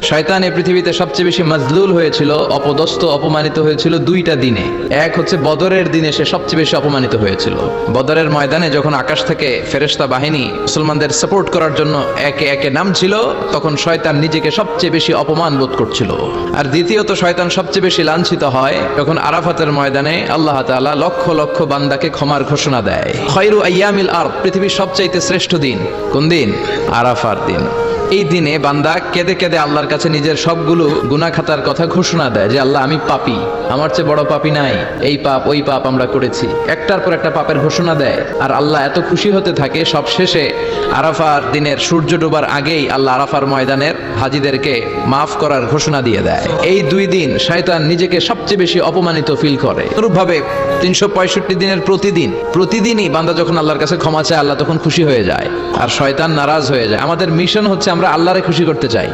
শয়তান এই পৃথিবীতে সবচেয়ে বেশি মাজলুল হয়েছিল, অপদস্থ অপমানিত হয়েছিল দুইটা দিনে। এক হচ্ছে বদরের দিনে সে সবচেয়ে বেশি অপমানিত হয়েছিল। বদরের ময়দানে যখন আকাশ থেকে ফেরেশতা বাহিনী মুসলমানদের সাপোর্ট করার জন্য একে একে নামছিল, তখন শয়তান নিজেকে সবচেয়ে বেশি অপমান বোধ করছিল। আর দ্বিতীয়ত শয়তান সবচেয়ে বেশি লাঞ্ছিত হয় যখন আরাফাতের ময়দানে আল্লাহ তাআলা লক্ষ লক্ষ বান্দাকে ক্ষমার ঘোষণা দেয়। খায়রু আইয়ামিল আরদ, পৃথিবীর সবচাইতে শ্রেষ্ঠ দিন কোন দিন? আরাফার দিন। এই দিনে বান্দা কেঁদে কেঁদে আল্লাহর কাছে নিজের সবগুলো গুনাহ খাতার কথা ঘোষণা দেয় যে আল্লাহ আমি পাপী, আমার চেয়ে বড় পাপী নাই, এই পাপ ওই পাপ আমরা করেছি, একটার পর একটা পাপের ঘোষণা দেয়। আর আল্লাহ এত খুশি হতে থাকে, সব শেষে আরাফার দিনের সূর্য ডোবার আগেই আল্লাহ আরাফার ময়দানের হাজীদেরকে মাফ করার ঘোষণা দিয়ে দেয়। এই দুই দিন শয়তান নিজেকে সবচেয়ে বেশি অপমানিত ফিল করে। অনুরূপভাবে 365 দিনের প্রতিদিনই বান্দা যখন আল্লাহর কাছে ক্ষমা চায়, আল্লাহ তখন খুশি হয়ে যায় আর শয়তান নারাজ হয়ে যায়। আমাদের মিশন হচ্ছে আমরা আল্লাহরে খুশি করতে চাই।